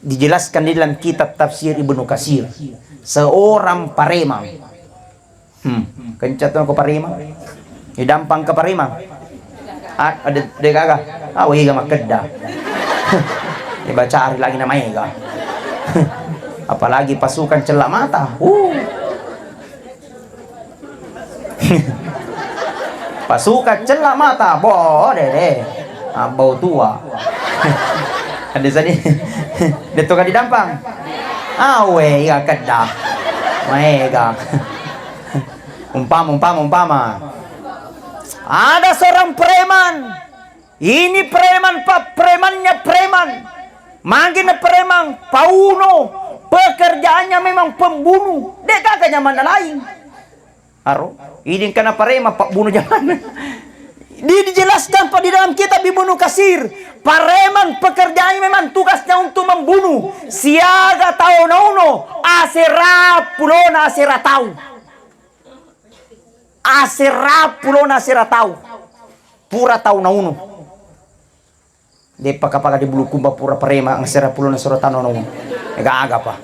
Dijelaskan di dalam kitab tafsir Ibnu Katsir, seorang paremang. Kencatan ko paremang. Idampang ke paremang. Ada kagak. Higa makedda. Dibaca hari lagi namanya higa. Apalagi pasukan celak mata. Pasukan celak mata. Boleh. Bau tua. Ada tadi. Dito ka didampang. Higa kedda. Mega. Umpama. Ada seorang preman. Ini preman, Pak. Premannya preman. Makin preman, pauno. Pekerjaannya memang pembunuh. Dia kakaknya mana lain. Ini kena preman, Pak bunuh jangan. Dia dijelaskan Pak di dalam kitab Ibnu Katsir. Preman pekerjaannya memang tugasnya untuk membunuh. Siaga tau nauno. Asera pulona asera tau. Asera pulona asera tau. Pura tau nauno. Dia paka di bulu kumba pura preman asera pulona asera tau nauno. Agak Pak.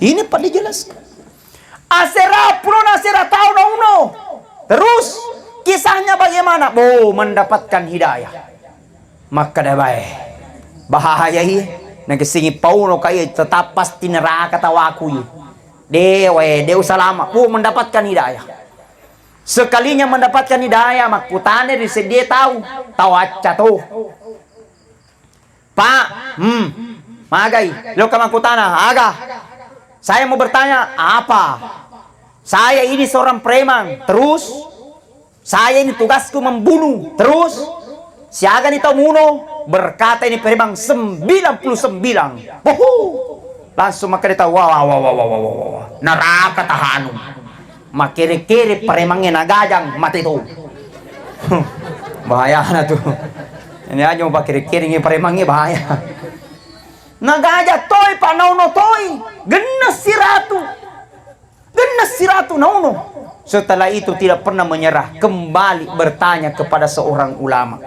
Ini Pak dijelaskan. Asera pulona asera tau nauno. Terus kisahnya bagaimana? Mendapatkan hidayah. Maka dah baik. Bahaya ini. Nagsingi pauno kayo tetap pasti neraka tawaku. Dewa salama. Mendapatkan hidayah. Sekalinya mendapatkan hidayah, makutane di dia tahu aca tuh. Pak, magai, lo ke makutana, aga. Saya mau bertanya, apa? Saya ini seorang preman, terus saya ini tugasku membunuh, terus siaga nih tamuno berkata ini preman 99. Langsung maka dia tahu, wah, neraka tahanu. Makiri-kiri paremangnya nagajang mati itu. Bahaya na tuh. Ini aja mau pakiri-kiri ngi paremangnya bahaya. Nagajang toy panauno toy. Genes siratu nauno. Setelah itu tidak pernah menyerah, kembali bertanya kepada seorang ulama.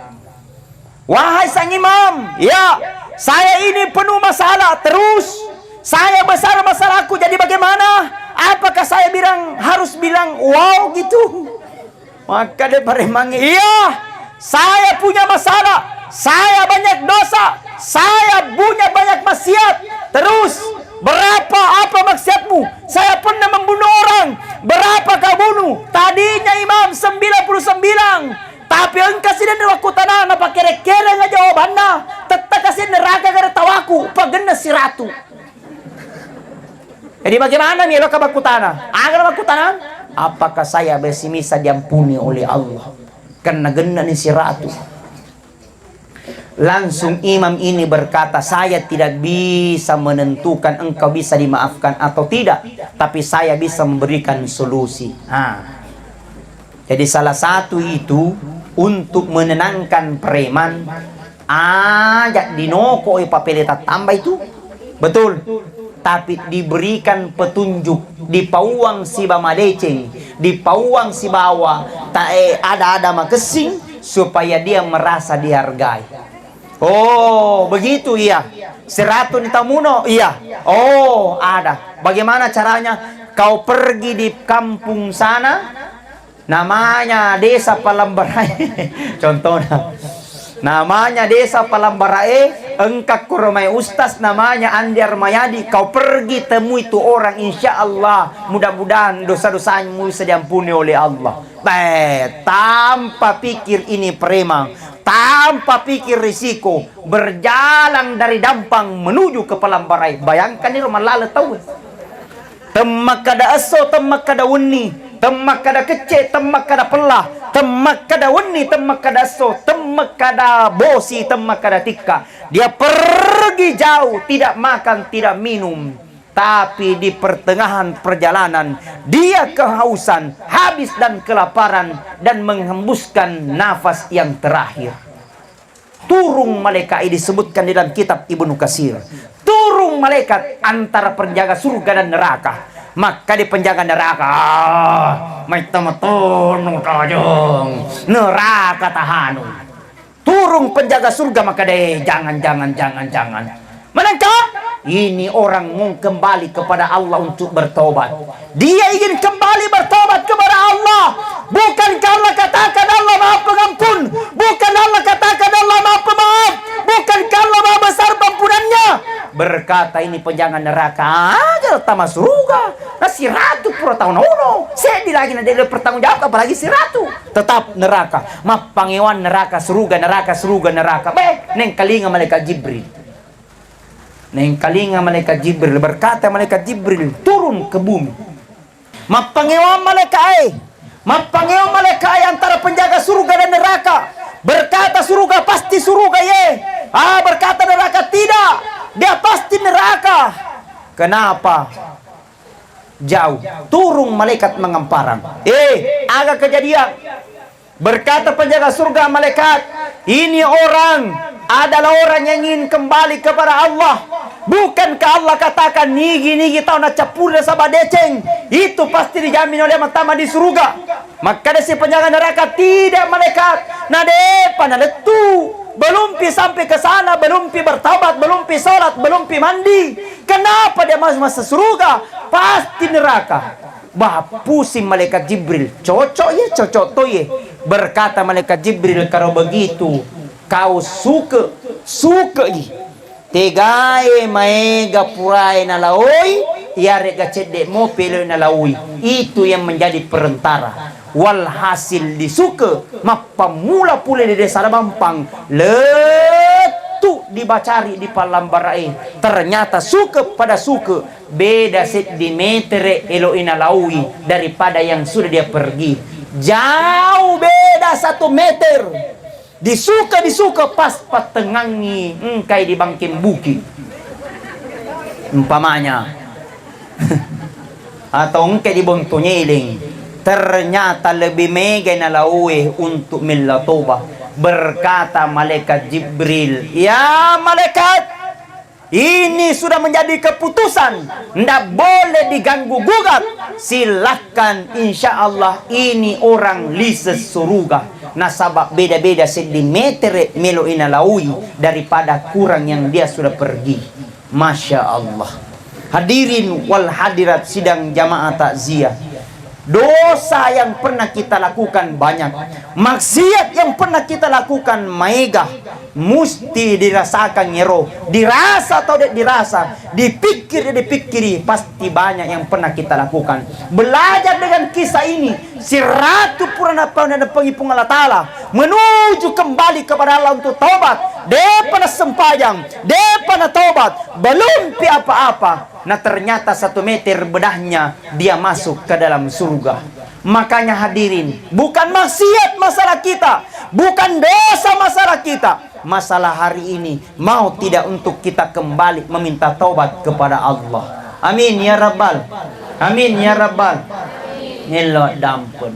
Wahai sang imam, ya, saya ini penuh masalah, terus saya besar masalahku, jadi bagaimana? Apakah saya harus bilang wow gitu? Maka dia beremang, iya, saya punya masalah, saya banyak dosa, saya punya banyak maksiat. Terus apa maksiatmu? Saya pernah membunuh orang. Berapa kau bunuh? Tadinya imam 99. Tapi engkau sih dan waktu tanah apa kere-kere nggak jawabannya? Tetap kasih neraka gara tawaku, pagenes si ratu. Jadi bagaimana nih lo kabaku tanah? Agar baku tanah? Apakah saya bisa diampuni oleh Allah? Karena gena nih si ratu. Langsung imam ini berkata, saya tidak bisa menentukan engkau bisa dimaafkan atau tidak, tapi saya bisa memberikan solusi. Jadi salah satu itu untuk menenangkan preman, ajak dinoko papeleta tambah itu, betul. Tapi diberikan petunjuk, dipauang si bamadeceng, dipauang si bawa, ada makesing supaya dia merasa dihargai. Begitu iya. Siratu ni tamuno, iya. Ada. Bagaimana caranya? Kau pergi di kampung sana, namanya Desa Palambarae. Contohnya. Namanya Desa Palambarae. Engkau kurmai ustaz namanya Andiar Mayadi. Kau pergi temui itu orang, insya Allah mudah-mudahan dosa-dosamu bisa diampuni oleh Allah. Tanpa pikir ini preman, tanpa pikir risiko, berjalan dari Dampang menuju ke Palambarae. Bayangkan ini rumah lalat tahu. Temak kada aso, temak kada wuni, temak kada kece, temak kada pelah, temak kada wuni, temak kada aso, temak kada bosi, temak kada tika. Dia pergi jauh, tidak makan, tidak minum. Tapi di pertengahan perjalanan, dia kehausan, habis dan kelaparan, dan menghembuskan nafas yang terakhir. Turung malaikat disebutkan di dalam kitab Ibnu Katsir. Turung malaikat antara penjaga surga dan neraka. Maka di penjaga neraka, may tamatun kajong neraka tahanu. Turung penjaga surga maka deh jangan. Menangkap Ini orang mau kembali kepada Allah untuk bertobat. Dia ingin kembali bertobat kepada Allah. Bukankah Allah katakan Allah Maha Pengampun? Bukan Allah katakan Allah Maha Pemaaf? Bukankah Allah Maha Besar pengampunannya? Berkata ini penjangan neraka aja tama surga. Nah si ratu pura tahun uno. Sedih lagi nanti dia bertanggung jawab apalagi si ratu. Tetap neraka. Ma pangewan neraka surga neraka surga neraka. Neng kalinga malaikat Jibril. Neng kalinga malaikat Jibril berkata malaikat Jibril turun ke bumi. Ma pangewan malaikat Mapangeon malaikat antara penjaga surga dan neraka. Berkata surga pasti surga ye. Berkata neraka tidak. Dia pasti neraka. Kenapa? Jauh. Turun malaikat mengemparang. Agak kejadian. Berkata penjaga surga malaikat, ini orang adalah orang yang ingin kembali kepada Allah. Bukankah Allah katakan nigi tahu na capur sama deceng. Itu pasti dijamin oleh matama di surga. Maka si penjaga neraka tidak malaikat. Nah depan ada tu. Belum pi sampai ke sana, belum pi bertaubat, belum pi sholat, belum pi mandi. Kenapa dia masuk surga? Pasti neraka. Pusing malaikat Jibril. Cocok tuh ye. Berkata malaikat Jibril, kalau begitu kau suka ye. Tegae maega purai na laoi, yare gacede mo pelo na laoi. Itu yang menjadi perantara. Walhasil disuka, mapamula pula di desa Bampang. Letu dibacari di Palambarai. Ternyata suka pada suka. Beda sentimeter elo inalaui daripada yang sudah dia pergi. Jauh beda 1 meter. Disuka pas patengangi engkai di bangkim buki. Umpamanya. Atau engkai di bontonyeling. Ternyata lebih mega nalaui untuk millatoba. Berkata malaikat Jibril, ya malaikat, ini sudah menjadi keputusan. Tidak boleh diganggu gugat. Silahkan insya Allah ini orang lises surga. Nasabak beda-beda sentimeter melo inalaui daripada kurang yang dia sudah pergi. Masya Allah. Hadirin wal hadirat sidang jamaah takziah. Dosa yang pernah kita lakukan banyak. Maksiat yang pernah kita lakukan maega. Mesti dirasakan nyero. Dirasa atau tidak dirasa. Dipikiri. Pasti banyak yang pernah kita lakukan. Belajar dengan kisah ini. Si Ratu Purana dan Pengipung Allah Ta'ala. Menuju kembali kepada Allah untuk taubat. Dia pernah sempajang. Dia pernah taubat. Belum pi apa-apa. Nah ternyata 1 meter bedahnya dia masuk ke dalam surga. Makanya hadirin, bukan maksiat masalah kita, bukan dosa masalah kita. Masalah hari ini mau tidak untuk kita kembali meminta taubat kepada Allah. Amin ya Rabbal. Amin ya Rabbal. Nilo dampun.